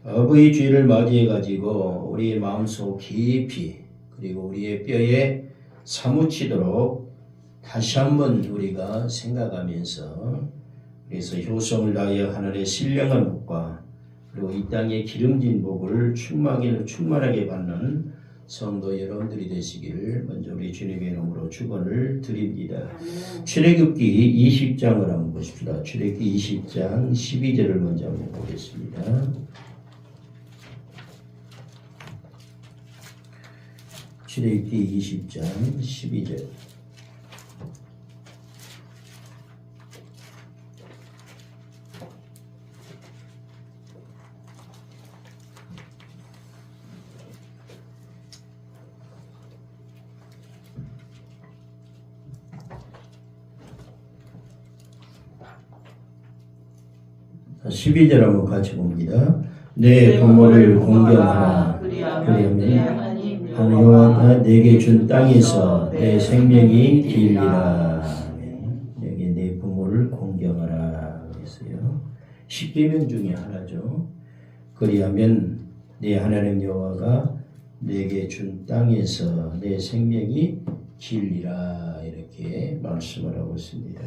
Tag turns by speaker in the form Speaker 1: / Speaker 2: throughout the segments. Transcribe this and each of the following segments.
Speaker 1: 어버이 주일을 맞이해 가지고 우리의 마음속 깊이 그리고 우리의 뼈에 사무치도록 다시 한번 우리가 생각하면서 그래서 효성을 다하여 하늘의 신령한 복과 그리고 이 땅의 기름진 복을 충만하게 받는 성도 여러분들이 되시기를 먼저 우리 주님의 이름으로 축원을 드립니다. 출애굽기 20장을 한번 보십시다. 출애굽기 20장 12절을 먼저 한번 보겠습니다. 출애굽기 20장 12절. 자, 12절 한번 같이 봅니다. 내 부모를 공경하라. 그리하면 여호와가 내게 준 땅에서 내 생명이 길리라. 여기 내 부모를 공경하라 그랬어요. 10계명 중에 하나죠. 그리하면 내 하나님 여호와가 내게 준 땅에서 내 생명이 길리라 이렇게 말씀을 하고 있습니다.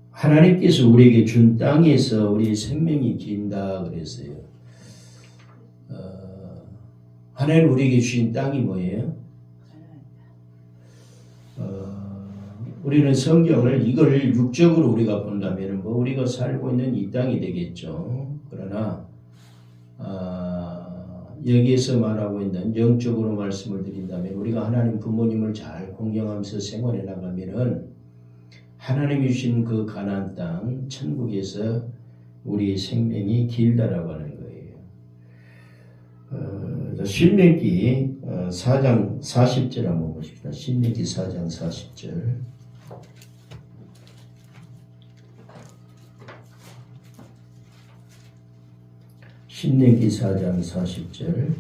Speaker 1: 하나님께서 우리에게 준 땅에서 우리 생명이 긴다 그랬어요. 하나님 우리에게 주신 땅이 뭐예요? 우리는 성경을 이걸 육적으로 우리가 본다면 뭐 우리가 살고 있는 이 땅이 되겠죠. 그러나 여기에서 말하고 있는 영적으로 말씀을 드린다면 우리가 하나님 부모님을 잘 공경하면서 생활해 나가면은 하나님이 주신 그 가나안 땅 천국에서 우리의 생명이 길다라고 하는 거예요. 신명기 4장 40절 한번 보십시다. 신명기 4장 40절. 신명기 4장 40절.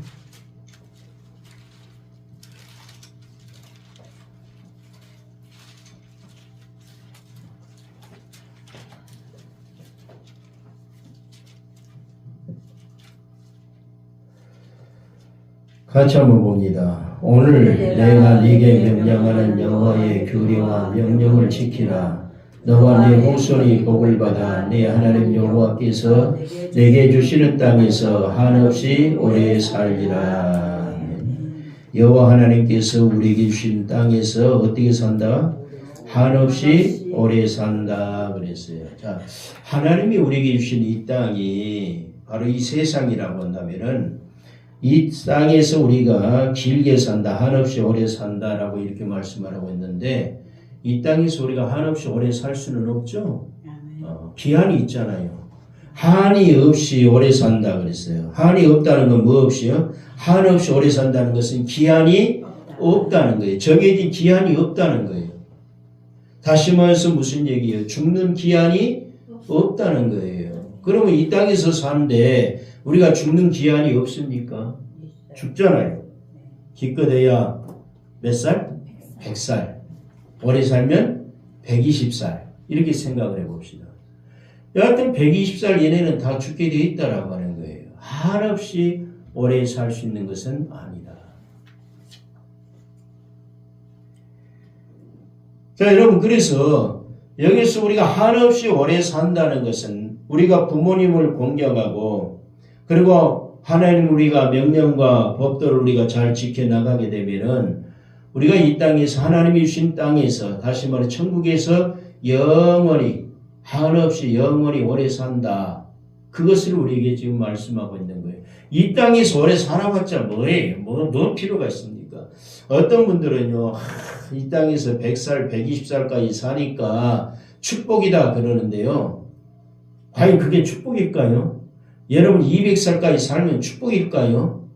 Speaker 1: 같이 한번 봅니다. 오늘 내가 네게 명령하는 여호와의 규례와 명령을 지키라. 너와 네 후손이 복을 받아 네 하나님 여호와께서 내게 주시는 땅에서 한없이 오래 살리라. 여호와 하나님께서 우리에게 주신 땅에서 어떻게 산다? 한없이 오래 산다 그랬어요. 자, 하나님이 우리에게 주신 이 땅이 바로 이 세상이라고 한다면은 이 땅에서 우리가 길게 산다, 한없이 오래 산다라고 이렇게 말씀하라고 했는데 이 땅에서 우리가 한없이 오래 살 수는 없죠. 기한이 있잖아요. 한이 없이 오래 산다 그랬어요. 한이 없다는 건 뭐 없이요? 한없이 오래 산다는 것은 기한이 없다는 거예요. 정해진 기한이 없다는 거예요. 다시 말해서 무슨 얘기예요? 죽는 기한이 없다는 거예요. 그러면 이 땅에서 사는데 우리가 죽는 기한이 없습니까? 죽잖아요. 기껏해야 몇 살? 100살. 오래 살면 120살. 이렇게 생각을 해봅시다. 여하튼 120살 얘네는 다 죽게 되어 있다라고 하는 거예요. 한없이 오래 살 수 있는 것은 아니다. 자, 여러분, 그래서 여기서 우리가 한없이 오래 산다는 것은 우리가 부모님을 공경하고 그리고 하나님 우리가 명령과 법도를 우리가 잘 지켜나가게 되면은 우리가 이 땅에서 하나님이 주신 땅에서 다시 말해 천국에서 영원히 한없이 영원히 오래 산다. 그것을 우리에게 지금 말씀하고 있는 거예요. 이 땅에서 오래 살아봤자 뭐예요? 뭐 필요가 있습니까? 어떤 분들은요, 이 땅에서 100살, 120살까지 사니까 축복이다 그러는데요. 과연 그게 축복일까요? 여러분 200살까지 살면 축복일까요?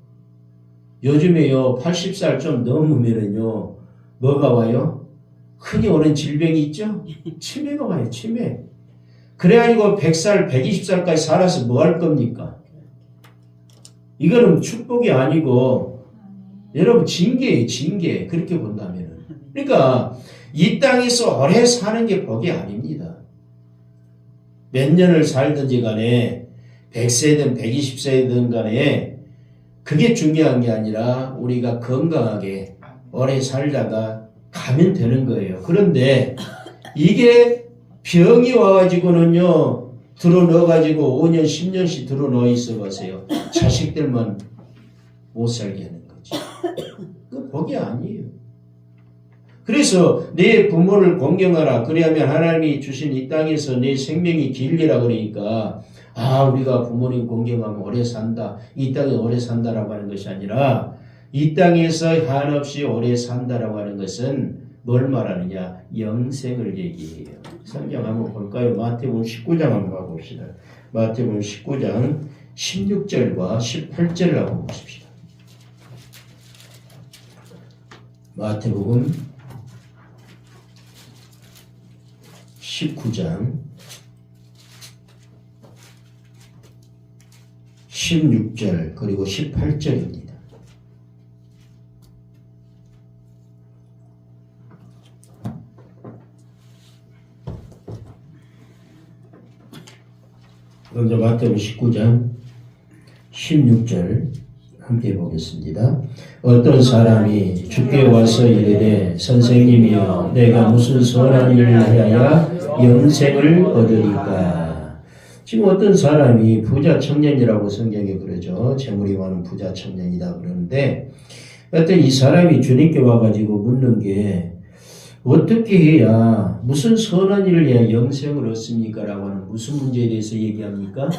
Speaker 1: 요즘에요 80살 좀 넘으면은요 뭐가 와요? 흔히 오는 질병이 있죠? 치매가 와요. 치매. 그래가지고 100살 120살까지 살아서 뭐 할 겁니까? 이거는 축복이 아니고 여러분 징계예요. 징계. 그렇게 본다면은. 그러니까 이 땅에서 오래 사는 게 복이 아닙니다. 몇 년을 살든지 간에 100세든 120세든 간에 그게 중요한 게 아니라 우리가 건강하게 오래 살다가 가면 되는 거예요. 그런데 이게 병이 와가지고는요, 들어 넣어가지고 5년, 10년씩 들어 넣어 있어 보세요. 자식들만 못 살게 하는 거지. 그 복이 아니에요. 그래서 내 부모를 공경하라. 그래야면 하나님이 주신 이 땅에서 내 생명이 길리라 그러니까, 우리가 부모님 공경하면 오래 산다. 이 땅에 오래 산다라고 하는 것이 아니라, 이 땅에서 한없이 오래 산다라고 하는 것은 뭘 말하느냐? 영생을 얘기해요. 성경 한번 볼까요? 마태복음 19장 한번 봐봅시다. 마태복음 19장 16절과 18절을 한번 보십시다. 마태복음 19장 16절 그리고 18절입니다. 먼저 마태복음 19장 16절 함께 보겠습니다. 어떤 사람이 주께 와서 이르되 선생님이여 내가 무슨 선한 일을 하여야 영생을 얻으리까. 지금 어떤 사람이 부자 청년이라고 성경에 그러죠. 재물이 많은 부자 청년이다 그러는데 어떤 이 사람이 주님께 와가지고 묻는 게 어떻게 해야 무슨 선한 일을 해야 영생을 얻습니까? 라고 하는 무슨 문제에 대해서 얘기합니까?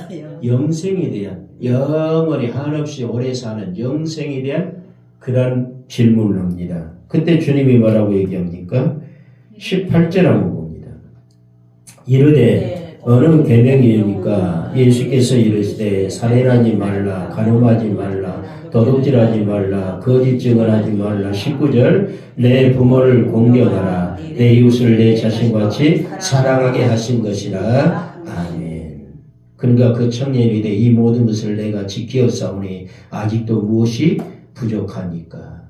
Speaker 1: 영생에 대한 영원히 한없이 오래 사는 영생에 대한 그런 질문을 합니다. 그때 주님이 뭐라고 얘기합니까? 18절 한번 봅니다. 이르되 어느 계명이니까 예수께서 이르시되 살인하지 말라 간음하지 말라 도둑질하지 말라 거짓 증언하지 말라 19절 내 부모를 공경하라 내 이웃을 내 자신같이 사랑하게 하신 것이라. 아멘. 그러니까 그 청년이 이르되 이 모든 것을 내가 지키었사오니 아직도 무엇이 부족하니까.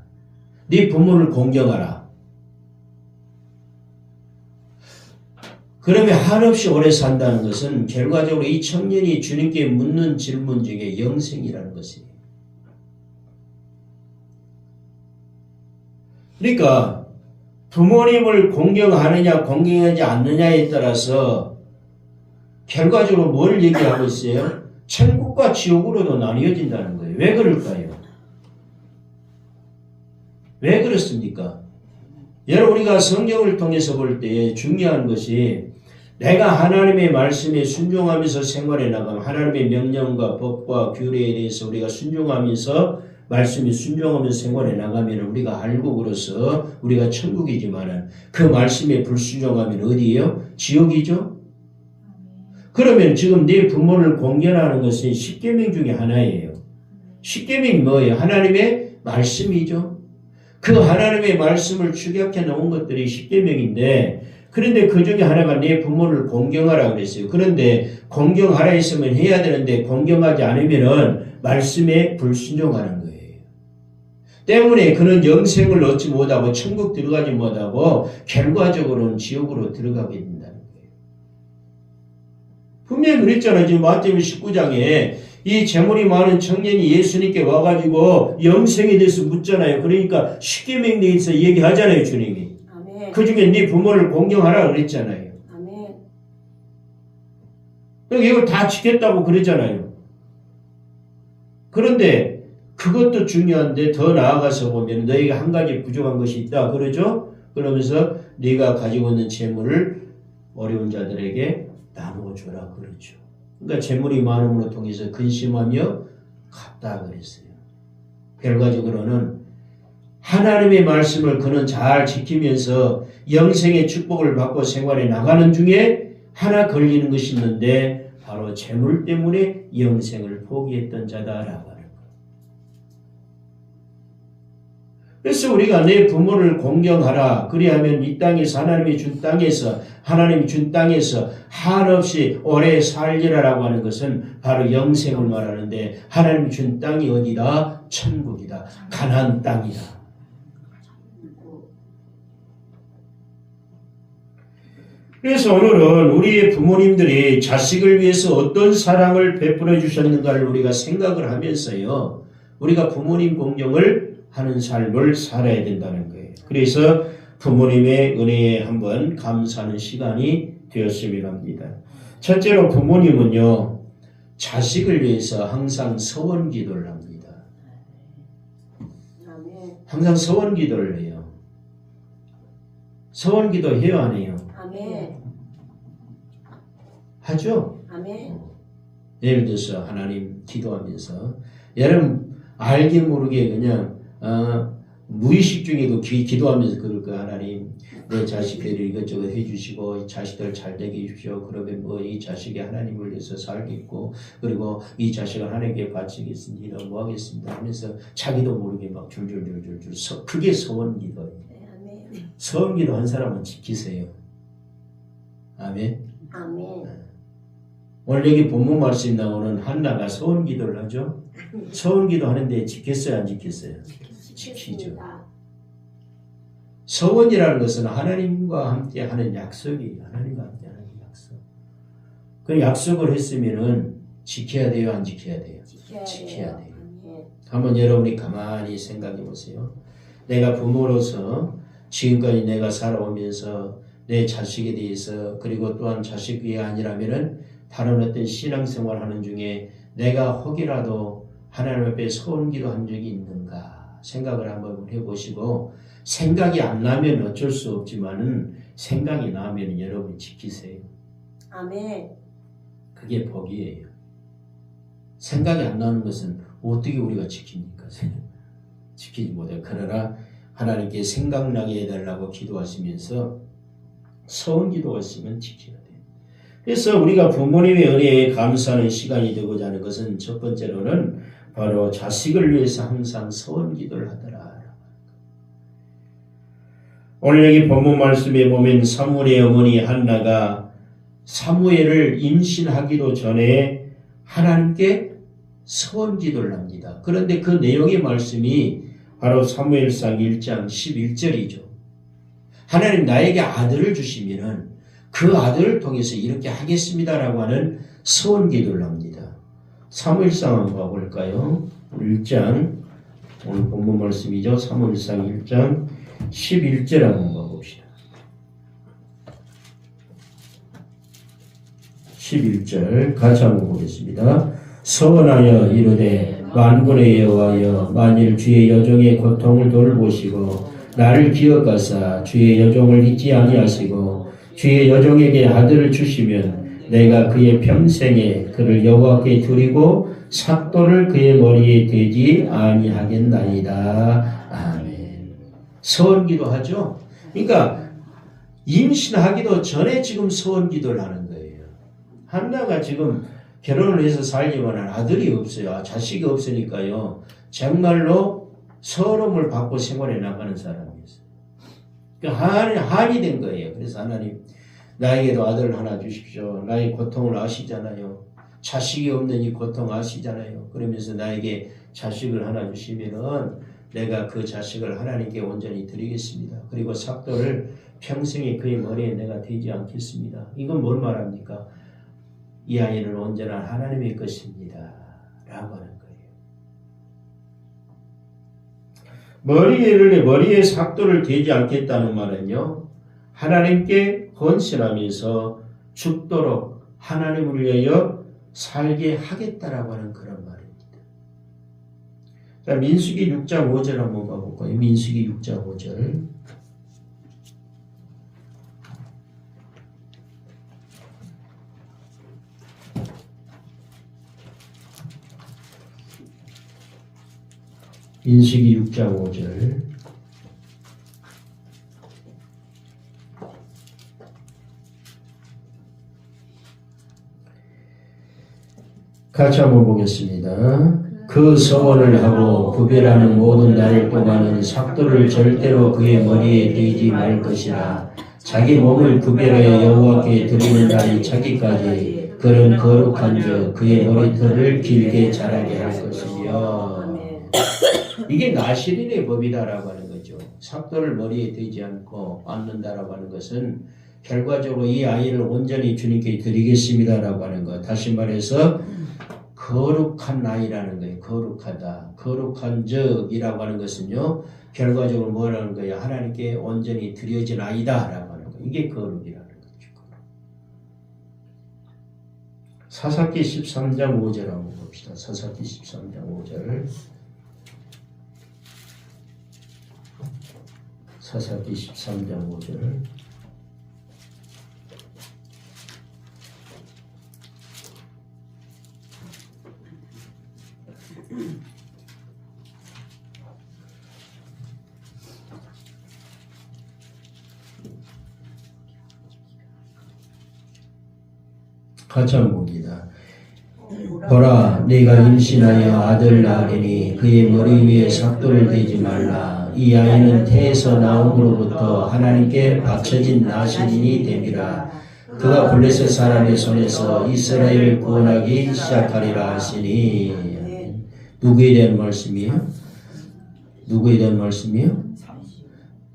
Speaker 1: 네 부모를 공경하라. 그러면 한없이 오래 산다는 것은 결과적으로 이 청년이 주님께 묻는 질문 중에 영생이라는 것이에요. 그러니까 부모님을 공경하느냐 공경하지 않느냐에 따라서 결과적으로 뭘 얘기하고 있어요? 천국과 지옥으로도 나뉘어진다는 거예요. 왜 그럴까요? 왜 그렇습니까? 여러분 우리가 성경을 통해서 볼 때 중요한 것이 내가 하나님의 말씀에 순종하면서 생활해 나가면 하나님의 명령과 법과 규례에 대해서 우리가 순종하면서 말씀에 순종하면서 생활해 나가면 우리가 알고 그래서 우리가 천국이지만은 그 말씀에 불순종하면 어디예요? 지옥이죠? 그러면 지금 네 부모를 공경하는 것은 십계명 중에 하나예요. 십계명이 뭐예요? 하나님의 말씀이죠. 그 하나님의 말씀을 축약해 놓은 것들이 십계명인데 그런데 그 중에 하나가 내 부모를 공경하라 그랬어요. 그런데 공경하라 했으면 해야 되는데 공경하지 않으면은 말씀에 불순종하는 거예요. 때문에 그는 영생을 얻지 못하고 천국 들어가지 못하고 결과적으로는 지옥으로 들어가게 된다는 거예요. 분명히 그랬잖아요. 지금 마태복음 19장에 이 재물이 많은 청년이 예수님께 와가지고 영생에 대해서 묻잖아요. 그러니까 십계명에 대해서 얘기하잖아요. 주님이. 아멘. 그 중에 네 부모를 공경하라 그랬잖아요. 아멘. 이걸 다 지켰다고 그랬잖아요. 그런데 그것도 중요한데 더 나아가서 보면 너희가 한 가지 부족한 것이 있다. 그러죠? 그러면서 네가 가지고 있는 재물을 어려운 자들에게 나누어주라. 그렇죠. 그러니까 재물이 많음으로 통해서 근심하며 갚다 그랬어요. 결과적으로는 하나님의 말씀을 그는 잘 지키면서 영생의 축복을 받고 생활해 나가는 중에 하나 걸리는 것이 있는데 바로 재물 때문에 영생을 포기했던 자다라고 하는 거예요. 그래서 우리가 내 부모를 공경하라. 그리하면 이 땅에서 하나님이 준 땅에서 한없이 오래 살리라라고 하는 것은 바로 영생을 말하는데 하나님이 준 땅이 어디다? 천국이다. 가나안 땅이다. 그래서 오늘은 우리의 부모님들이 자식을 위해서 어떤 사랑을 베풀어 주셨는가를 우리가 생각을 하면서요. 우리가 부모님 공경을 하는 삶을 살아야 된다는 거예요. 그래서 부모님의 은혜에 한번 감사하는 시간이 되었으면 합니다. 첫째로 부모님은요. 자식을 위해서 항상 서원 기도를 합니다. 항상 서원 기도를 해요. 서원 기도 해요, 안 해요?
Speaker 2: 아멘.
Speaker 1: 하죠?
Speaker 2: 아멘.
Speaker 1: 예를 들어서 하나님 기도하면서 여러분 알게 모르게 그냥 무의식 중에도 기도하면서 그럴 거야. 하나님 내 자식들을 이것저것 해주시고 자식들 잘 되게 해주십시오. 그러면 뭐 이 자식이 하나님을 위해서 살겠고 그리고 이 자식을 하나님께 바치겠습니다. 뭐 하겠습니다 하면서 자기도 모르게 막 줄줄줄줄줄 그게 서원 기도예요.
Speaker 2: 아멘.
Speaker 1: 서원 기도 한 사람은 지키세요. 아멘.
Speaker 2: 아멘.
Speaker 1: 오늘 여기 본문 말씀 나오는 한나가 서원 기도를 하죠. 서원 기도 하는데 지켰어요, 안 지켰어요? 지키죠. 서원이라는 것은 하나님과 함께 하는 약속이에요. 하나님과 함께 하는 약속. 그 약속을 했으면은 지켜야 돼요, 안 지켜야 돼요? 지켜야 돼요. 한번 여러분이 가만히 생각해 보세요. 내가 부모로서 지금까지 내가 살아오면서 내 자식에 대해서 그리고 또한 자식 위에 아니라면은 다른 어떤 신앙생활 하는 중에 내가 혹이라도 하나님 앞에 서원기도 한 적이 있는가 생각을 한번 해보시고 생각이 안 나면 어쩔 수 없지만은 생각이 나면 여러분 지키세요.
Speaker 2: 아멘.
Speaker 1: 그게 복이에요. 생각이 안 나는 것은 어떻게 우리가 지킵니까? 지키지 못해요. 그러나 하나님께 생각나게 해달라고 기도하시면서 서원 기도하시면 지켜야 돼요. 그래서 우리가 부모님의 은혜에 감사하는 시간이 되고자 하는 것은 첫 번째로는 바로 자식을 위해서 항상 서원 기도를 하더라. 오늘 여기 본문 말씀에 보면 사무엘의 어머니 한나가 사무엘을 임신하기도 전에 하나님께 서원 기도를 합니다. 그런데 그 내용의 말씀이 바로 사무엘상 1장 11절이죠. 하나님 나에게 아들을 주시면은 그 아들을 통해서 이렇게 하겠습니다라고 하는 서원 기도를 합니다. 사무엘상 한번 봐볼까요? 1장 오늘 본문 말씀이죠. 사무엘상 1장 11절 한번 봐봅시다. 11절 같이 한번 보겠습니다. 서원하여 이르되 만군의 여호와여 만일 주의 여종의 고통을 돌보시고 나를 기억하사 주의 여종을 잊지 아니하시고 주의 여종에게 아들을 주시면 내가 그의 평생에 그를 여호와께 드리고 삭도를 그의 머리에 대지 아니하겠나이다. 아멘. 서원기도 하죠. 그러니까 임신하기도 전에 지금 서원기도를 하는 거예요. 한나가 지금 결혼을 해서 살지만 아들이 없어요. 자식이 없으니까요. 정말로 서러움을 받고 생활해 나가는 사람이었어요. 그러니까 한이 된 거예요. 그래서 하나님 나에게도 아들을 하나 주십시오. 나의 고통을 아시잖아요. 자식이 없는 이 고통 아시잖아요. 그러면서 나에게 자식을 하나 주시면은 내가 그 자식을 하나님께 온전히 드리겠습니다. 그리고 삭도를 평생에 그의 머리에 내가 대지 않겠습니다. 이건 뭘 말합니까? 이 아이는 언제나 하나님의 것입니다. 라고 하는 거예요. 머리에 삭도를 대지 않겠다는 말은요. 하나님께 헌신하면서 죽도록 하나님을 위하여 살게 하겠다라고 하는 그런 말입니다. 자, 민수기 6장 5절 한번 봐볼까요? 민수기 6장 5절. 민수기 6장 5절. 같이 한번 보겠습니다. 그 서원을 하고 구별하는 모든 날 동안은 삭도를 절대로 그의 머리에 대지 말 것이라. 자기 몸을 구별하여 여호와께 드리는 날이 차기까지 그는 거룩한즉 그의 머리털을 길게 자라게 할 것이며. 이게 나시린의 법이다라고 하는 거죠. 삭도를 머리에 대지 않고 않는다라고 하는 것은 결과적으로 이 아이를 온전히 주님께 드리겠습니다라고 하는 것. 다시 말해서 거룩한 아이라는 거예요. 거룩하다. 거룩한 적이라고 하는 것은요. 결과적으로 뭐라는 거예요? 하나님께 온전히 드려진 아이다라고 하는 거예요. 이게 거룩이라는 거죠. 사사기 13장 5절 한번 봅시다. 사사기 13장 5절. 사사기 13장 5절. 같이 한번 봅니다. 보라, 네가 임신하여 아들 낳으리니 그의 머리 위에 삭도를 대지 말라. 이 아이는 태에서 나옴으로부터 하나님께 바쳐진 나시린이 됨이라. 그가 블레셋 사람의 손에서 이스라엘을 구원하기 시작하리라 하시니. 누구에 대한 말씀이에요? 누구에 대한 말씀이에요?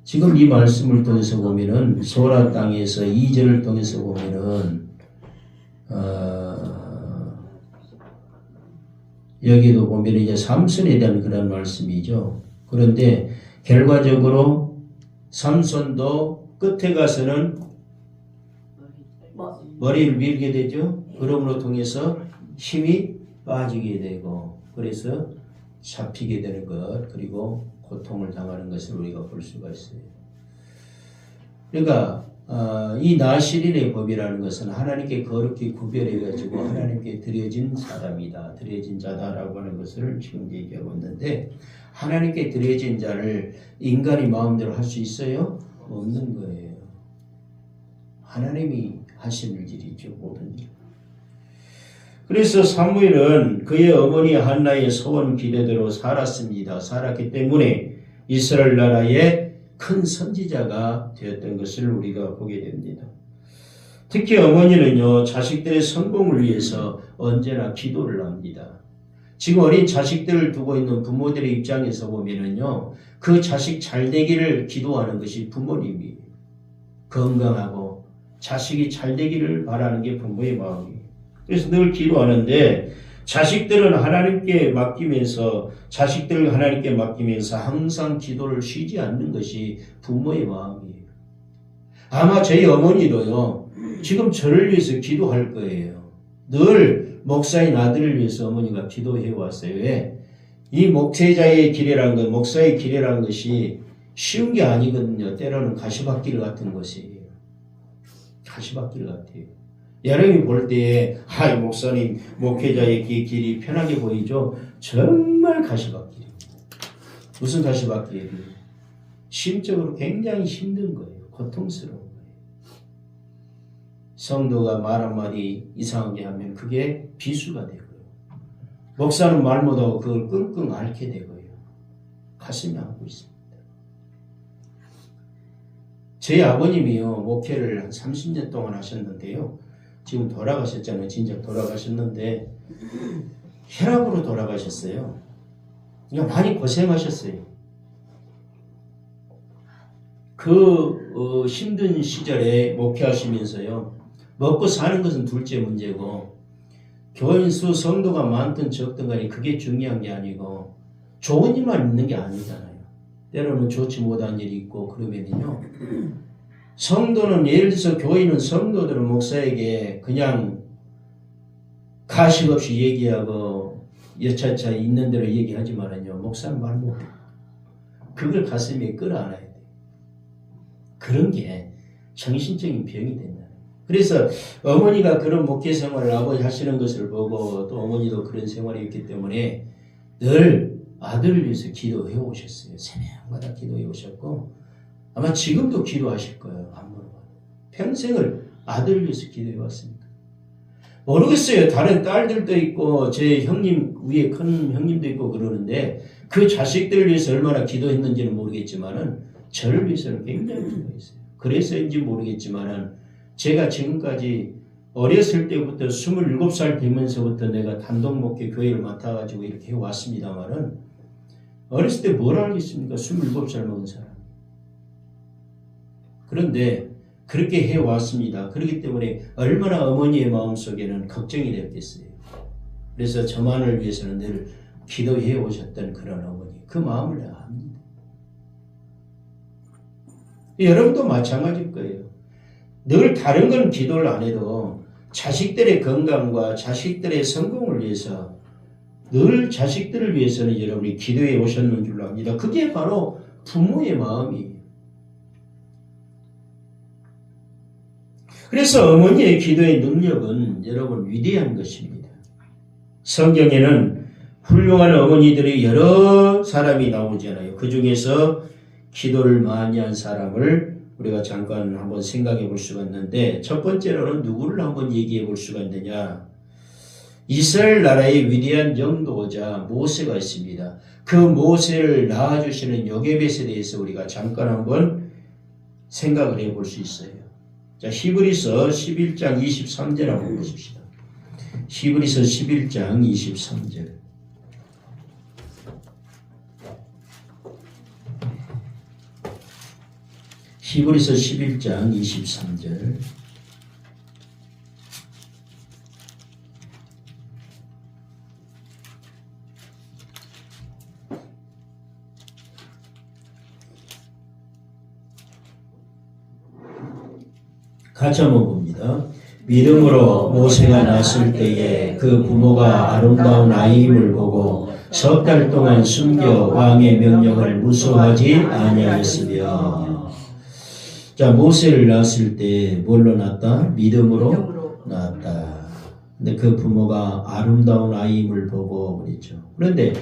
Speaker 1: 지금 이 말씀을 통해서 보면은 소라 땅에서 2절을 통해서 보면은 여기도 보면 이제 삼손에 대한 그런 말씀이죠. 그런데 결과적으로 삼손도 끝에 가서는 머리를 밀게 되죠. 그러므로 통해서 힘이 빠지게 되고 그래서 잡히게 되는 것 그리고 고통을 당하는 것을 우리가 볼 수가 있어요. 그러니까 이 나시린의 법이라는 것은 하나님께 거룩히 구별해가지고 하나님께 드려진 사람이다. 드려진 자다라고 하는 것을 지금 얘기하고 있는데 하나님께 드려진 자를 인간이 마음대로 할 수 있어요? 없는 거예요. 하나님이 하시는 일이죠. 모든 일. 그래서 사무엘은 그의 어머니 한나의 소원 기대대로 살았습니다. 살았기 때문에 이스라엘 나라의 큰 선지자가 되었던 것을 우리가 보게 됩니다. 특히 어머니는요, 자식들의 성공을 위해서 언제나 기도를 합니다. 지금 어린 자식들을 두고 있는 부모들의 입장에서 보면은요, 그 자식 잘 되기를 기도하는 것이 부모님이에요. 건강하고 자식이 잘 되기를 바라는 게 부모의 마음이에요. 그래서 늘 기도하는데 자식들을 하나님께 맡기면서 항상 기도를 쉬지 않는 것이 부모의 마음이에요. 아마 저희 어머니도요. 지금 저를 위해서 기도할 거예요. 늘 목사인 아들을 위해서 어머니가 기도해 왔어요. 왜? 이 목사의 길이라는 것이 쉬운 게 아니거든요. 때로는 가시밭길 같은 것이에요. 가시밭길 같아요. 여러분이 볼 때에 목사님 목회자의 길이 편하게 보이죠? 정말 가시밭길이에요. 무슨 가시밭길이에요? 심적으로 굉장히 힘든 거예요. 고통스러운 거예요. 성도가 말 한마디 이상하게 하면 그게 비수가 되고요. 목사는 말 못하고 그걸 끙끙 앓게 되고요. 가슴이 아프고 있습니다. 제 아버님이요. 목회를 한 30년 동안 하셨는데요. 지금 돌아가셨잖아요. 진작 돌아가셨는데 혈압으로 돌아가셨어요. 그러니까 많이 고생하셨어요. 그 힘든 시절에 목회하시면서요. 먹고 사는 것은 둘째 문제고 교인 수 성도가 많든 적든 간에 그게 중요한 게 아니고 좋은 일만 있는 게 아니잖아요. 때로는 좋지 못한 일이 있고 그러면요. 성도는 예를 들어서 교인은 성도들은 목사에게 그냥 가식 없이 얘기하고 여차차 있는 대로 얘기하지만은요. 목사는 말 못해요. 그걸 가슴에 끌어안아야 돼요. 그런 게 정신적인 병이 된다. 그래서 어머니가 그런 목회 생활을 아버지 하시는 것을 보고 또 어머니도 그런 생활이 있기 때문에 늘 아들을 위해서 기도해 오셨어요. 새벽마다 기도해 오셨고 아마 지금도 기도하실 거예요. 안 물어봐도. 평생을 아들을 위해서 기도해 왔습니다. 모르겠어요. 다른 딸들도 있고 제 형님 위에 큰 형님도 있고 그러는데 그 자식들을 위해서 얼마나 기도했는지는 모르겠지만은 저를 위해서는 굉장히 기도했어요. 그래서인지 모르겠지만은 제가 지금까지 어렸을 때부터 27살 되면서부터 내가 단독 목회 교회를 맡아가지고 이렇게 해왔습니다만은 어렸을 때 뭘 알겠습니까? 27살 먹은 사람. 그런데 그렇게 해왔습니다. 그렇기 때문에 얼마나 어머니의 마음속에는 걱정이 됐겠어요. 그래서 저만을 위해서는 늘 기도해 오셨던 그런 어머니, 그 마음을 내가 압니다. 여러분도 마찬가지일 거예요. 늘 다른 건 기도를 안 해도 자식들의 건강과 자식들의 성공을 위해서 늘 자식들을 위해서는 여러분이 기도해 오셨는 줄로 압니다. 그게 바로 부모의 마음이에요. 그래서 어머니의 기도의 능력은 여러분 위대한 것입니다. 성경에는 훌륭한 어머니들이 여러 사람이 나오잖아요. 그 중에서 기도를 많이 한 사람을 우리가 잠깐 한번 생각해 볼 수가 있는데, 첫 번째로는 누구를 한번 얘기해 볼 수가 있느냐. 이스라엘 나라의 위대한 영도자 모세가 있습니다. 그 모세를 낳아주시는 요게벳에 대해서 우리가 잠깐 한번 생각을 해 볼 수 있어요. 자, 히브리서 11장 23절 한번 보십시다. 히브리서 11장 23절. 히브리서 11장 23절. 같이 한번 봅니다. 믿음으로 모세가 낳았을 때에 그 부모가 아름다운 아이임을 보고 석 달 동안 숨겨 왕의 명령을 무서워하지 아니하였으며. 자, 모세를 낳았을 때 뭘로 낳았다? 믿음으로 낳았다. 근데 그 부모가 아름다운 아이임을 보고 그랬죠. 그런데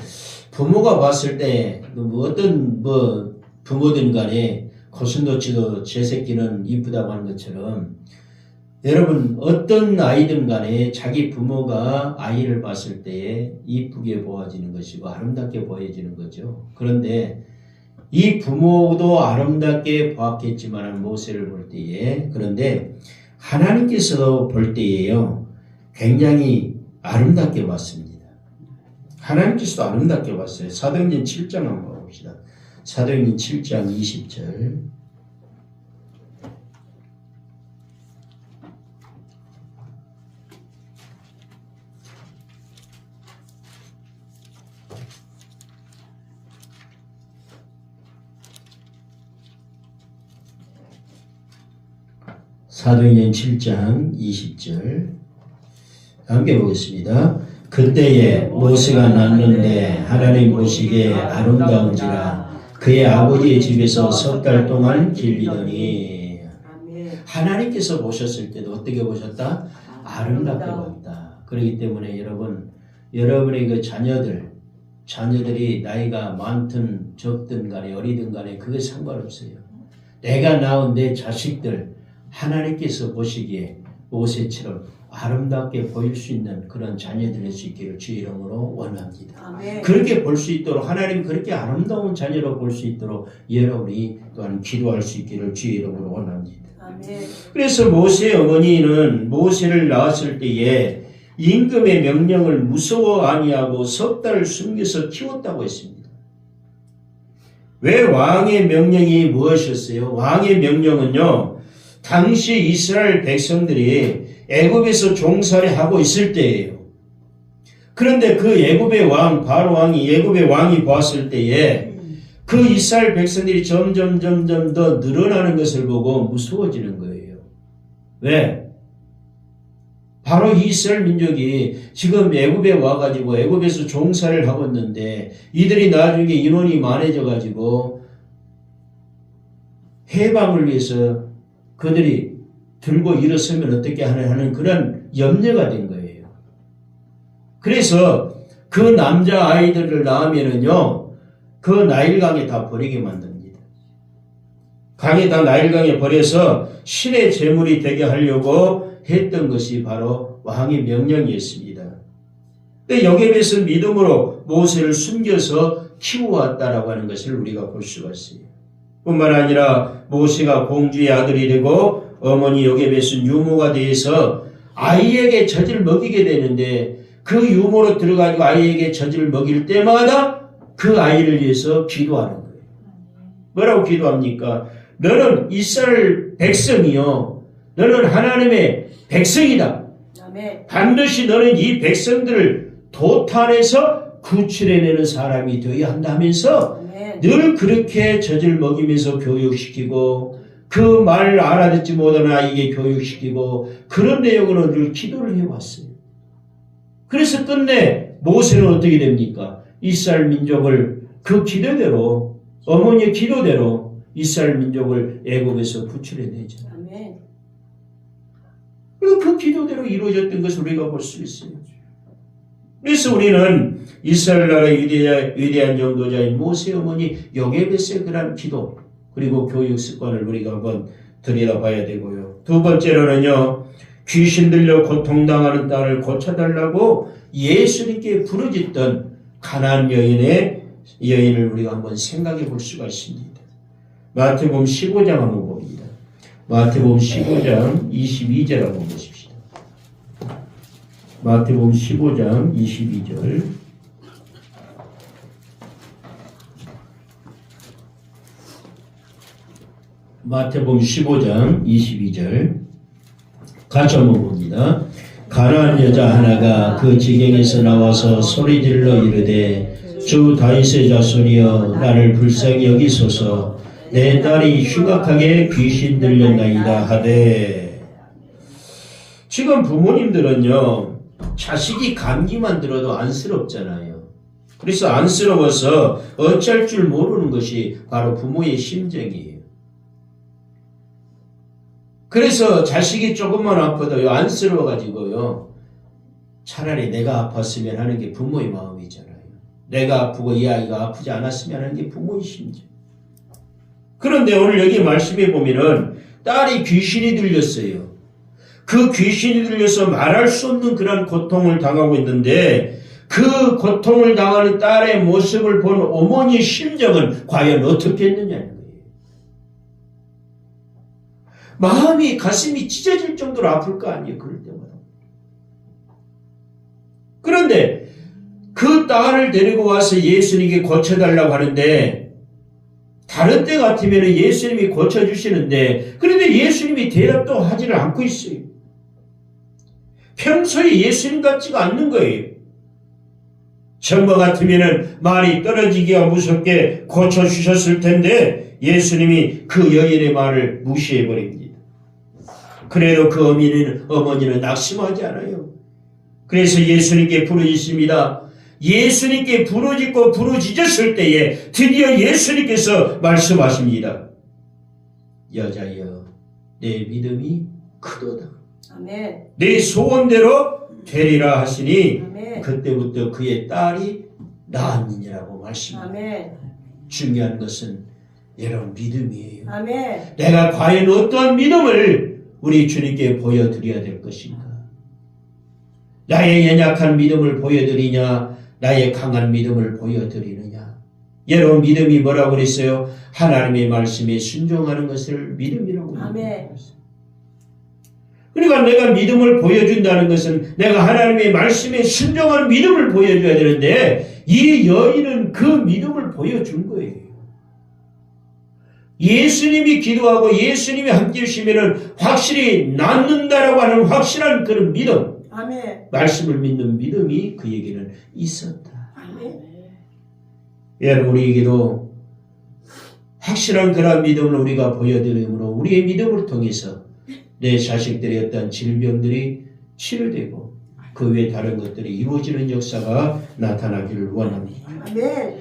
Speaker 1: 부모가 봤을 때 어떤 부모든 간에 고슴도치도 제 새끼는 이쁘다고 하는 것처럼, 여러분 어떤 아이든 간에 자기 부모가 아이를 봤을 때에 이쁘게 보아지는 것이고 아름답게 보여지는 거죠. 그런데 이 부모도 아름답게 보았겠지만 모세를 볼 때에, 그런데 하나님께서 볼 때에요 굉장히 아름답게 봤습니다. 하나님께서도 아름답게 봤어요. 사도행전 7장 한번 봅시다. 사도행전 7장 20절. 사도행전 7장 20절 함께 보겠습니다. 그때에 모세가 낳는데 하나님 보시기에 아름다운지라 그의 아버지의 집에서 석 달 동안 길리더니. 하나님께서 보셨을 때도 어떻게 보셨다? 아름답게 봤다. 그렇기 때문에 여러분의 그 자녀들이 나이가 많든 적든 간에 어리든 간에 그게 상관없어요. 내가 낳은 내 자식들 하나님께서 보시기에 모세처럼 아름답게 보일 수 있는 그런 자녀들 될 수 있기를 주 이름으로 원합니다.
Speaker 2: 아멘.
Speaker 1: 그렇게 볼 수 있도록, 하나님 그렇게 아름다운 자녀로 볼 수 있도록 여러분이 또한 기도할 수 있기를 주 이름으로 원합니다.
Speaker 2: 아멘.
Speaker 1: 그래서 모세의 어머니는 모세를 낳았을 때에 임금의 명령을 무서워 아니하고 석 달을 숨겨서 키웠다고 했습니다. 왜 왕의 명령이 무엇이었어요? 왕의 명령은요, 당시 이스라엘 백성들이 애굽에서 종살이 하고 있을 때예요. 그런데 그 애굽의 왕, 바로 왕이 애굽의 왕이 보았을 때에 그 이스라엘 백성들이 점점 더 늘어나는 것을 보고 무서워지는 거예요. 왜? 바로 이스라엘 민족이 지금 애굽에 와가지고 애굽에서 종살이를 하고 있는데 이들이 나중에 인원이 많아져가지고 해방을 위해서 그들이 들고 일어서면 어떻게 하는 그런 염려가 된 거예요. 그래서 그 남자 아이들을 낳으면은요, 그 나일강에 다 버리게 만듭니다. 나일강에 버려서 신의 제물이 되게 하려고 했던 것이 바로 왕의 명령이었습니다. 근데 요게벳은 믿음으로 모세를 숨겨서 키워왔다라고 하는 것을 우리가 볼 수가 있어요. 뿐만 아니라 모세가 공주의 아들이 되고 어머니 요게벳은 유모가 되어서 아이에게 젖을 먹이게 되는데, 그 유모로 들어가지고 아이에게 젖을 먹일 때마다 그 아이를 위해서 기도하는 거예요. 뭐라고 기도합니까? 너는 이스라엘 백성이요. 너는 하나님의 백성이다.
Speaker 2: 아멘.
Speaker 1: 반드시 너는 이 백성들을 도탄에서 구출해내는 사람이 되어야 한다면서
Speaker 2: 아멘.
Speaker 1: 늘 그렇게 젖을 먹이면서 교육시키고 그 말 알아듣지 못하는 아이에게 교육시키고 그런 내용으로 늘 기도를 해왔어요. 그래서 끝내 모세는 어떻게 됩니까? 이스라엘 민족을 그 기도대로 어머니의 기도대로 이스라엘 민족을 애굽에서 구출해내잖아요.
Speaker 2: 아멘.
Speaker 1: 그리고 그 기도대로 이루어졌던 것을 우리가 볼 수 있어요. 그래서 우리는 이스라엘 나라의 위대한 전도자인 모세 어머니 요게벳의 그런 기도 그리고 교육 습관을 우리가 한번 들여다봐야 되고요. 두 번째로는요. 귀신 들려 고통당하는 딸을 고쳐달라고 예수님께 부르짖던 가나안 여인을 우리가 한번 생각해 볼 수가 있습니다. 마태복음 15장 한번 봅니다. 마태복음 15장 22절 한번 보십시다. 마태복음 15장 22절. 마태복음 15장 22절. 같이 한번 봅니다. 가난한 여자 하나가 그 지경에서 나와서 소리질러 이르되 주 다윗의 자손이여 나를 불쌍히 여기소서 내 딸이 흉악하게 귀신 들렸나이다 하되. 지금 부모님들은요 자식이 감기만 들어도 안쓰럽잖아요. 그래서 안쓰러워서 어쩔 줄 모르는 것이 바로 부모의 심정이에요. 그래서 자식이 조금만 아파도요 안쓰러워가지고요 차라리 내가 아팠으면 하는 게 부모의 마음이잖아요. 내가 아프고 이 아이가 아프지 않았으면 하는 게 부모의 심정. 그런데 오늘 여기 말씀해 보면은 딸이 귀신이 들렸어요. 그 귀신이 들려서 말할 수 없는 그런 고통을 당하고 있는데 그 고통을 당하는 딸의 모습을 본 어머니의 심정은 과연 어떻겠느냐는 거예요. 마음이 가슴이 찢어질 정도로 아플 거 아니에요. 그럴 때마다. 그런데 그 딸을 데리고 와서 예수님께 고쳐달라고 하는데 다른 때 같으면 예수님이 고쳐주시는데 그런데 예수님이 대답도 하지를 않고 있어요. 평소에 예수님 같지가 않는 거예요. 전과 같으면 말이 떨어지기가 무섭게 고쳐주셨을 텐데 예수님이 그 여인의 말을 무시해버립니다. 그래도 그 어머니는 낙심하지 않아요. 그래서 예수님께 부르짖습니다. 예수님께 부르짖고 부르짖었을 때에 드디어 예수님께서 말씀하십니다. 여자여 내 믿음이 크도다.
Speaker 2: 아멘.
Speaker 1: 내 소원대로 되리라 하시니
Speaker 2: 아멘.
Speaker 1: 그때부터 그의 딸이 나았느니라고 말씀합니다.
Speaker 2: 아멘.
Speaker 1: 중요한 것은 여러분 믿음이에요.
Speaker 2: 아멘.
Speaker 1: 내가 과연 어떠한 믿음을 우리 주님께 보여드려야 될 것인가? 나의 연약한 믿음을 보여드리냐? 나의 강한 믿음을 보여드리느냐? 여러분 믿음이 뭐라고 그랬어요? 하나님의 말씀에 순종하는 것을 믿음이라고
Speaker 2: 아멘.
Speaker 1: 그러니까 내가 믿음을 보여준다는 것은 내가 하나님의 말씀에 순종하는 믿음을 보여줘야 되는데 이 여인은 그 믿음을 보여준 거예요. 예수님이 기도하고 예수님이 함께 해주시면 확실히 낫는다라고 하는 확실한 그런 믿음,
Speaker 2: 아멘.
Speaker 1: 말씀을 믿는 믿음이 그에게는 있었다.
Speaker 2: 아멘.
Speaker 1: 여러분 우리에게도 확실한 그런 믿음을 우리가 보여드림으로 우리의 믿음을 통해서 내 자식들의 어떤 질병들이 치료되고 그 외 다른 것들이 이루어지는 역사가 나타나기를 원합니다.
Speaker 2: 아멘.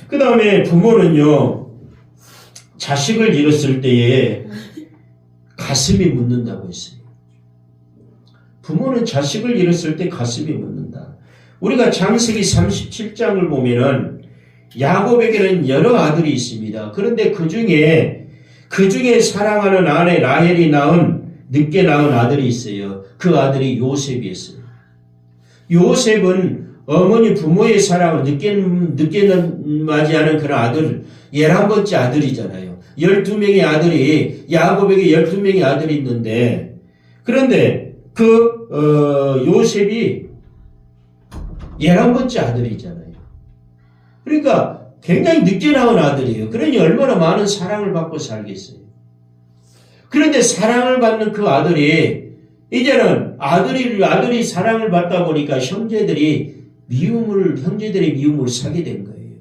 Speaker 1: 그 다음에 부모는요 자식을 잃었을 때에 가슴이 묻는다고 했어요. 부모는 자식을 잃었을 때 가슴이 묻는다. 우리가 창세기 37장을 보면은 야곱에게는 여러 아들이 있습니다. 그런데 그 중에 사랑하는 아내 라헬이 늦게 낳은 아들이 있어요. 그 아들이 요셉이었어요. 요셉은 어머니 부모의 사랑을 늦게 맞이하는 그런 아들 11번째 아들이잖아요. 12명의 아들이 야곱에게 12명의 아들이 있는데 그런데 요셉이 11번째 아들이잖아요. 그러니까 굉장히 늦게 낳은 아들이에요. 그러니 얼마나 많은 사랑을 받고 살겠어요. 그런데 사랑을 받는 그 아들이 이제는 아들이 사랑을 받다 보니까 형제들의 미움을 사게 된 거예요.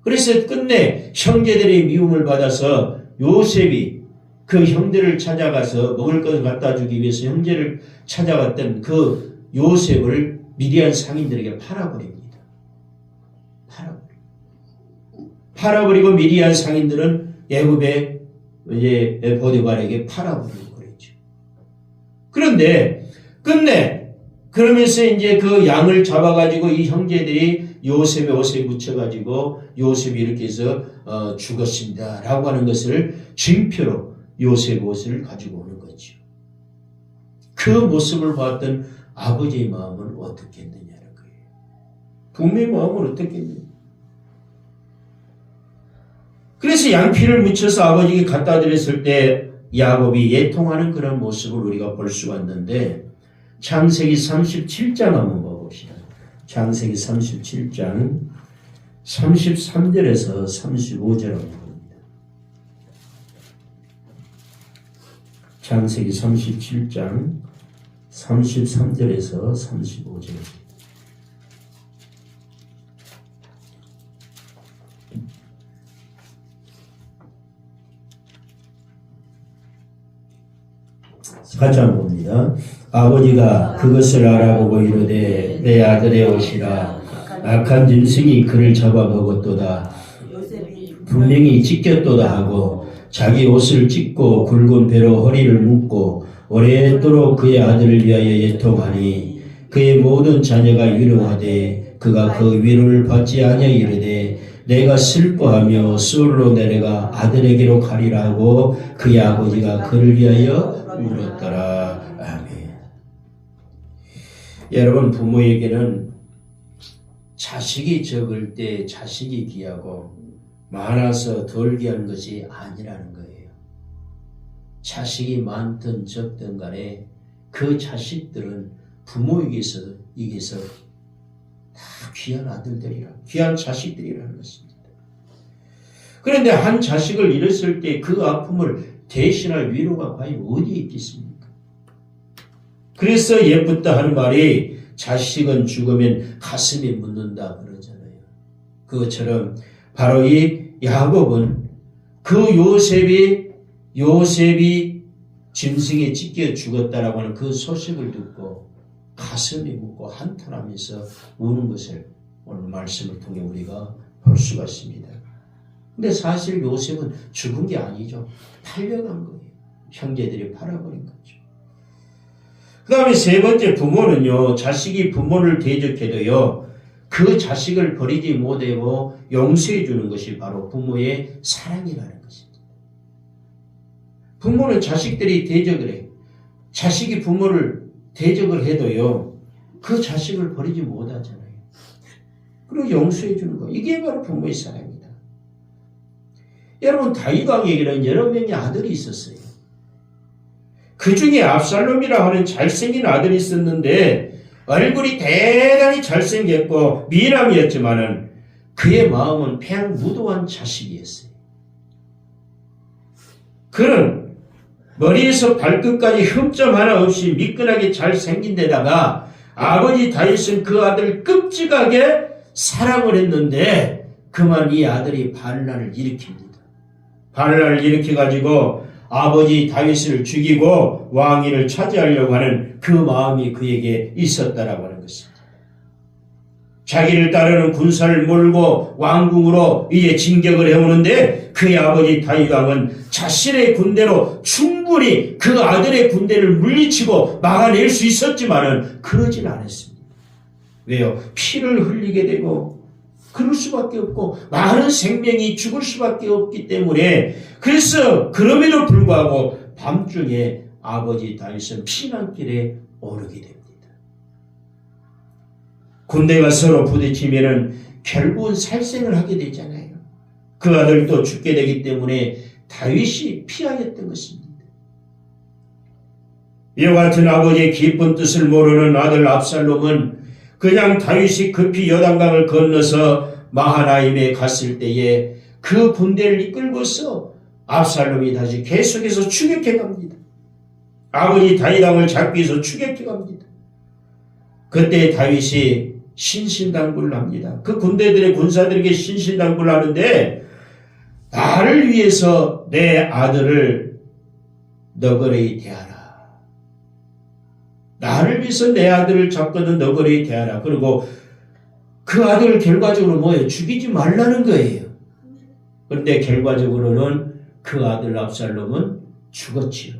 Speaker 1: 그래서 끝내 형제들의 미움을 받아서 요셉이 그 형제를 찾아가서 먹을 것을 갖다 주기 위해서 형제를 찾아갔던 그 요셉을 미디안 상인들에게 팔아버립니다. 팔아버리고 미디안 상인들은 애굽의 이제 보디발에게 팔아버리고 그랬죠. 그런데 끝내 그러면서 이제 그 양을 잡아가지고 이 형제들이 요셉의 옷에 묻혀가지고 요셉이 이렇게 해서 죽었습니다 라고 하는 것을 징표로 요셉 옷을 가지고 오는 거죠. 그 모습을 봤던 아버지의 마음은 어떻게 했느냐는 거예요. 부모의 마음은 어떻게 했느냐. 그래서 양피를 묻혀서 아버지에게 갖다 드렸을 때 야곱이 예통하는 그런 모습을 우리가 볼 수가 있는데 창세기 37장 한번 봐봅시다. 창세기 37장 33절에서 35절 한번 봅니다. 창세기 37장 33절에서 35절. 같이 한번 봅니다. 아버지가 그것을 알아보고 이르되 내 아들의 옷이라 악한 짐승이 그를 잡아 먹었도다. 분명히 찢겼도다 하고 자기 옷을 찢고 굵은 배로 허리를 묶고 오랫도록 그의 아들을 위하여 예통하니 그의 모든 자녀가 위로하되 그가 그 위로를 받지 아니하 이르되 내가 슬퍼하며 수월로 내려가 아들에게로 가리라 하고 그의 아버지가 그를 위하여 울었더라. 아멘. 여러분, 부모에게는 자식이 적을 때 자식이 귀하고 많아서 덜 귀한 것이 아니라는 거예요. 자식이 많든 적든 간에 그 자식들은 부모에게서 다 귀한 아들들이라, 귀한 자식들이라는 것입니다. 그런데 한 자식을 잃었을 때 그 아픔을 대신할 위로가 과연 어디에 있겠습니까? 그래서 예쁘다 하는 말이 자식은 죽으면 가슴에 묻는다 그러잖아요. 그것처럼 바로 이 야곱은 그 요셉이 짐승에 찢겨 죽었다라고 하는 그 소식을 듣고 가슴에 묻고 한탄하면서 우는 것을 오늘 말씀을 통해 우리가 볼 수가 있습니다. 근데 사실 요셉은 죽은 게 아니죠. 팔려간 거예요. 형제들이 팔아버린 거죠. 그 다음에 세 번째, 부모는요, 자식이 부모를 대적해도요, 그 자식을 버리지 못하고 용서해 주는 것이 바로 부모의 사랑이라는 것입니다. 부모는 자식들이 대적을 해요. 자식이 부모를 대적을 해도요, 그 자식을 버리지 못하잖아요. 그리고 용서해 주는 거. 이게 바로 부모의 사랑입니다. 여러분, 다윗 왕에게는 여러 명의 아들이 있었어요. 그 중에 압살롬이라 하는 잘생긴 아들이 있었는데 얼굴이 대단히 잘생겼고 미남이었지만은 그의 마음은 그냥 무도한 자식이었어요. 그는 머리에서 발끝까지 흠점 하나 없이 미끈하게 잘생긴 데다가 아버지 다윗은 그 아들을 끔찍하게 사랑을 했는데 그만 이 아들이 반란을 일으킵니다. 반란을 일으켜가지고 아버지 다윗을 죽이고 왕위를 차지하려고 하는 그 마음이 그에게 있었다라고 하는 것입니다. 자기를 따르는 군사를 몰고 왕궁으로 이제 진격을 해오는데 그의 아버지 다윗 왕은 자신의 군대로 충분히 그 아들의 군대를 물리치고 막아낼 수 있었지만은 그러진 않았습니다. 왜요? 피를 흘리게 되고 그럴 수밖에 없고 많은 생명이 죽을 수밖에 없기 때문에 그래서 그럼에도 불구하고 밤중에 아버지 다윗은 피난길에 오르게 됩니다. 군대가 서로 부딪히면은 결국은 살생을 하게 되잖아요. 그 아들도 죽게 되기 때문에 다윗이 피하였던 것입니다. 이와 같은 아버지의 깊은 뜻을 모르는 아들 압살롬은 그냥 다윗이 급히 요단강을 건너서 마하나임에 갔을 때에 그 군대를 이끌고서 압살롬이 다시 계속해서 추격해 갑니다. 아버지 다윗 왕을 잡기 위해서 추격해 갑니다. 그때 다윗이 신신당부를 합니다. 그 군대들의 군사들에게 신신당부를 하는데 나를 위해서 내 아들을 너그레이 대하라. 나를 위해서 내 아들을 잡거든 너그레이 대하라. 그리고 그 아들을 결과적으로 뭐예요? 죽이지 말라는 거예요. 그런데 결과적으로는 그 아들 압살롬은 죽었지요.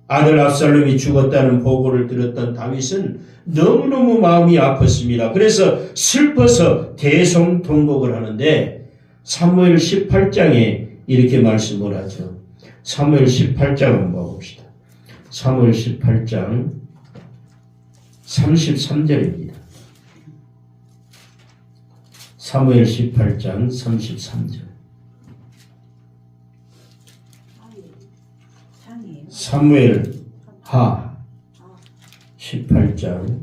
Speaker 1: 아들 압살롬이 죽었다는 보고를 들었던 다윗은 너무너무 마음이 아팠습니다. 그래서 슬퍼서 대성통곡을 하는데 사무엘 18장에 이렇게 말씀을 하죠. 사무엘 18장 한번 봅시다. 사무엘 18장 33절입니다. 사무엘 18장 33절. 사무엘 하 18장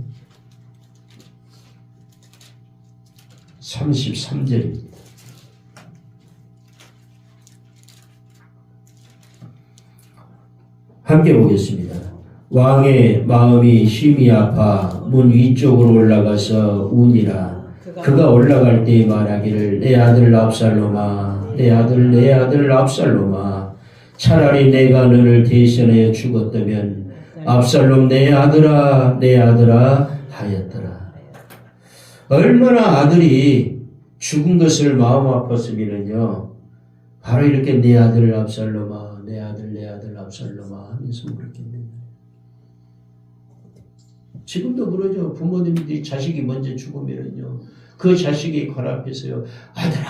Speaker 1: 33절입니다. 함께 보겠습니다. 왕의 마음이 심히 아파 문 위쪽으로 올라가서 우니라. 그가 올라갈 때 말하기를 내 아들 압살롬아 내 아들 압살롬아 차라리 내가 너를 대신하여 죽었다면 압살롬 내 아들아 하였더라. 얼마나 아들이 죽은 것을 마음 아팠으면요 바로 이렇게 내 아들 압살롬아 내 아들 압살롬아 하면서 그랬겠네요. 지금도 그러죠. 부모님들이 자식이 먼저 죽으면요 그 자식이 관 앞에서요 아들아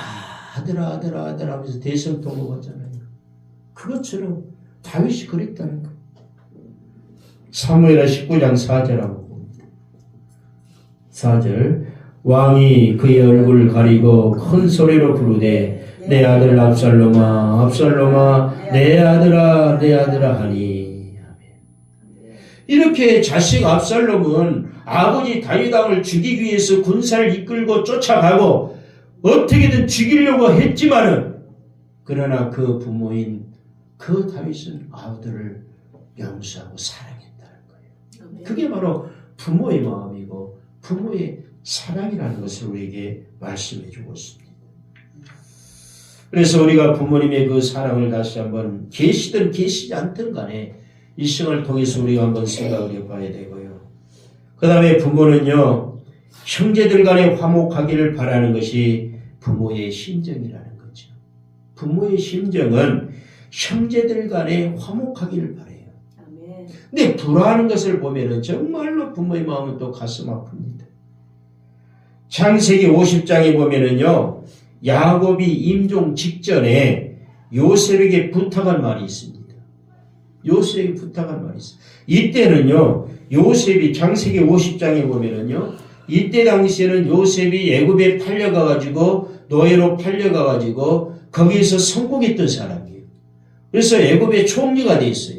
Speaker 1: 하면서 대성통곡하잖아요. 그것처럼 다윗이 그랬다는 거예요. 사무엘하 19장 4절 한번 봅니다. 4절 왕이 그의 얼굴을 가리고 큰 소리로 부르되 내 아들 압살롬아 내 아들아 하니. 이렇게 자식 압살롬은 아버지 다윗 왕을 죽이기 위해서 군사를 이끌고 쫓아가고 어떻게든 죽이려고 했지만은 그러나 그 부모인 그 다윗은 아들을 용서하고 사랑했다는 거예요. 그게 바로 부모의 마음이고 부모의 사랑이라는 것을 우리에게 말씀해 주고 있습니다. 그래서 우리가 부모님의 그 사랑을 다시 한번 계시든 계시지 않든 간에 이 시간을 통해서 우리가 한번 생각을 해봐야 되고요. 그 다음에 부모는요 형제들 간에 화목하기를 바라는 것이 부모의 심정이라는 거죠. 부모의 심정은 형제들 간에 화목하기를 바라요. 근데 불화하는 것을 보면은 정말로 부모의 마음은 또 가슴 아픕니다. 창세기 50장에 보면은요 야곱이 임종 직전에 요셉에게 부탁한 말이 있습니다. 요셉에게 부탁한 말이 있어요. 이때는요 요셉이 창세기 50장에 보면은요 이때 당시에는 요셉이 애굽에 팔려가가지고 노예로 팔려가가지고 거기에서 성공했던 사람이에요. 그래서 애굽의 총리가 돼 있어요.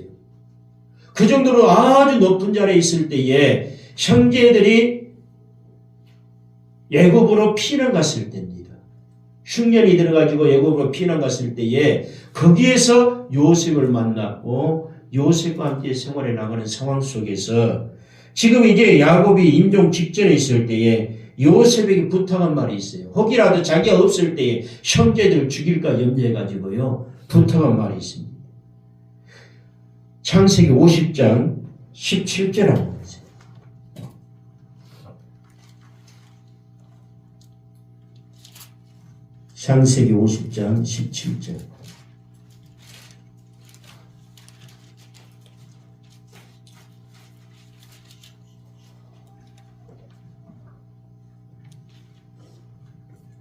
Speaker 1: 그 정도로 아주 높은 자리에 있을 때에 형제들이 애굽으로 피난 갔을 때입니다. 흉년이 들어가지고 애굽으로 피난 갔을 때에 거기에서 요셉을 만났고 요셉과 함께 생활해 나가는 상황 속에서 지금 이제 야곱이 임종 직전에 있을 때에 요셉에게 부탁한 말이 있어요. 혹이라도 자기가 없을 때에 형제들 죽일까 염려해가지고요 부탁한 말이 있습니다. 창세기 50장 17절 한번 보세요. 창세기 50장 17절.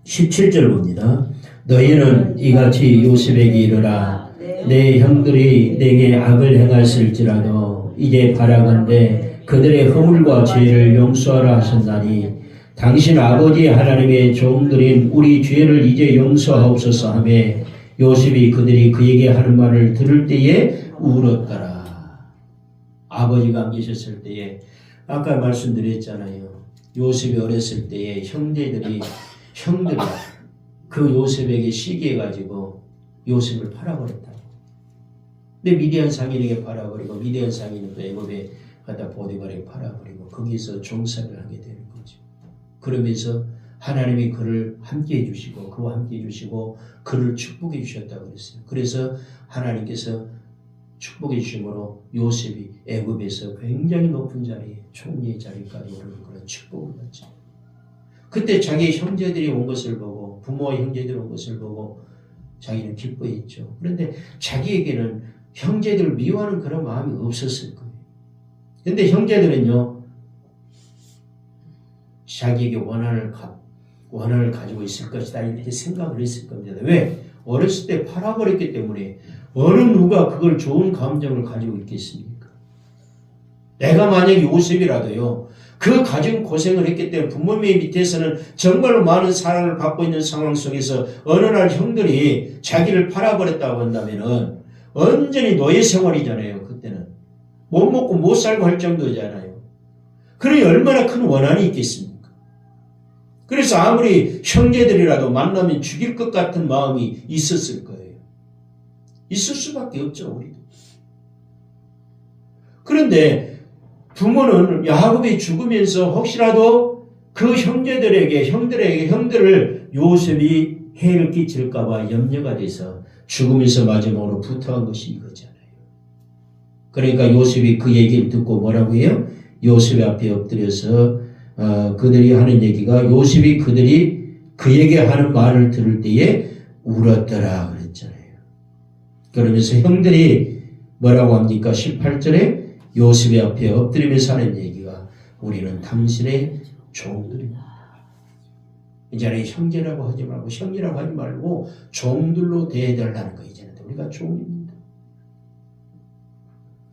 Speaker 1: (17절) 봅니다. 너희는 이같이 요셉에게 이르라. 내 형들이 내게 악을 행하였을지라도 이제 바라건대 그들의 허물과 죄를 용서하라 하셨나니 당신 아버지 하나님의 종들인 우리 죄를 이제 용서하옵소서 하며 요셉이 그들이 그에게 하는 말을 들을 때에 울었더라. 아버지가 안 계셨을 때에 아까 말씀드렸잖아요. 요셉이 어렸을 때에 형들이 그 요셉에게 시기해가지고 요셉을 팔아버렸다. 근데 미디안 상인에게 팔아버리고 미디안 상인은 또 애굽에 갖다 보디발에게 팔아버리고 거기서 종살이를 하게 되는 거죠. 그러면서 하나님이 그를 함께해 주시고 그와 함께해 주시고 그를 축복해 주셨다고 그랬어요. 그래서 하나님께서 축복해 주심으로 요셉이 애굽에서 굉장히 높은 자리에 총리의 자리까지 오르는 그런 축복을 받죠. 그때 자기 형제들이 온 것을 보고 부모와 형제들이 온 것을 보고 자기는 기뻐했죠. 그런데 자기에게는 형제들을 미워하는 그런 마음이 없었을 거예요. 그런데 형제들은요, 자기에게 원한을 가지고 있을 것이다 이렇게 생각을 했을 겁니다. 왜? 어렸을 때 팔아버렸기 때문에 어느 누가 그걸 좋은 감정을 가지고 있겠습니까? 내가 만약에 요셉이라도요, 그 가진 고생을 했기 때문에 부모님 밑에서는 정말로 많은 사랑을 받고 있는 상황 속에서 어느 날 형들이 자기를 팔아버렸다고 한다면은 완전히 노예 생활이잖아요. 그때는 못 먹고 못 살고 할 정도잖아요. 그러니 얼마나 큰 원한이 있겠습니까? 그래서 아무리 형제들이라도 만나면 죽일 것 같은 마음이 있었을 거예요. 있을 수밖에 없죠, 우리도. 그런데 부모는 야곱이 죽으면서 혹시라도 그 형들을 요셉이 해를 끼칠까봐 염려가 돼서 죽으면서 마지막으로 부탁한 것이 이거잖아요. 그러니까 요셉이 그 얘기를 듣고 뭐라고 해요? 요셉 앞에 엎드려서 그들이 하는 얘기가 요셉이 그들이 그에게 하는 말을 들을 때에 울었더라 그랬잖아요. 그러면서 형들이 뭐라고 합니까? 18절에 요셉의 앞에 엎드리면서 하는 얘기가 우리는 당신의 종들입니다. 이제는 형제라고 하지 말고 형이라고 하지 말고 종들로 대해달라는 거. 이제는 우리가 종입니다.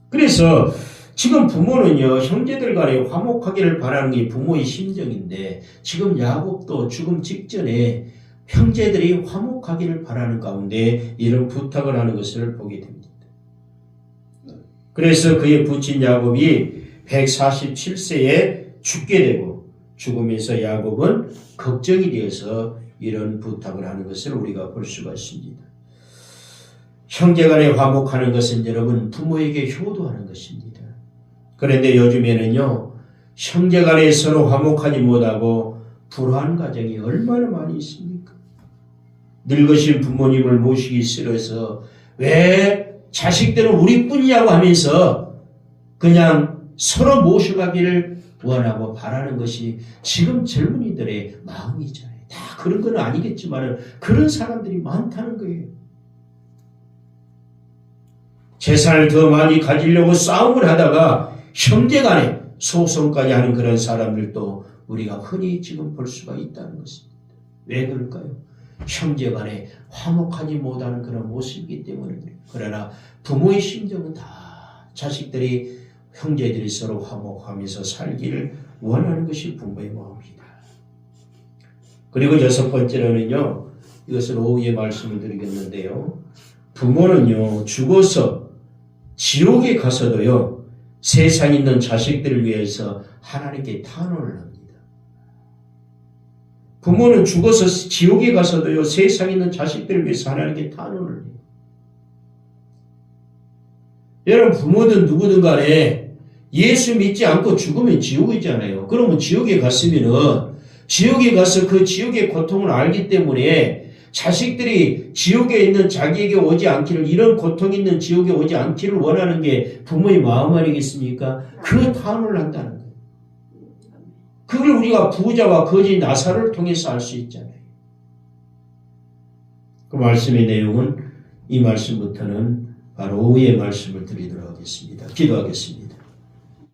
Speaker 1: 그래서 지금 부모는요, 형제들 간에 화목하기를 바라는 게 부모의 심정인데 지금 야곱도 죽음 직전에 형제들이 화목하기를 바라는 가운데 이런 부탁을 하는 것을 보게 됩니다. 그래서 그의 부친 야곱이 147세에 죽게 되고 죽으면서 야곱은 걱정이 되어서 이런 부탁을 하는 것을 우리가 볼 수가 있습니다. 형제간에 화목하는 것은 여러분 부모에게 효도하는 것입니다. 그런데 요즘에는요, 형제간에 서로 화목하지 못하고 불화한 가정이 얼마나 많이 있습니까? 늙으신 부모님을 모시기 싫어서 왜 자식들은 우리뿐이라고 하면서 그냥 서로 모셔가기를 원하고 바라는 것이 지금 젊은이들의 마음이잖아요. 다 그런 건 아니겠지만 그런 사람들이 많다는 거예요. 재산을 더 많이 가지려고 싸움을 하다가 형제간에 소송까지 하는 그런 사람들도 우리가 흔히 지금 볼 수가 있다는 것입니다. 왜 그럴까요? 형제간에 화목하지 못하는 그런 모습이기 때문에 그래요. 그러나 부모의 심정은 다 자식들이 형제들이 서로 화목하면서 살기를 원하는 것이 부모의 마음입니다. 그리고 6번째로는요, 이것은 오후에 말씀을 드리겠는데요, 부모는요 죽어서 지옥에 가서도요 세상에 있는 자식들을 위해서 하나님께 탄원을 합니다. 부모는 죽어서 지옥에 가서도요 세상에 있는 자식들을 위해서 하나님께 탄원을 해요. 여러분 부모든 누구든 간에 예수 믿지 않고 죽으면 지옥이잖아요. 그러면 지옥에 갔으면은 지옥에 가서 그 지옥의 고통을 알기 때문에 자식들이 지옥에 있는 자기에게 오지 않기를, 이런 고통 있는 지옥에 오지 않기를 원하는 게 부모의 마음 아니겠습니까? 그 탄원을 한다는 거예요. 그걸 우리가 부자와 거지 나사를 통해서 알 수 있잖아요. 그 말씀의 내용은 이 말씀부터는 바로 오후의 말씀을 드리도록 하겠습니다. 기도하겠습니다.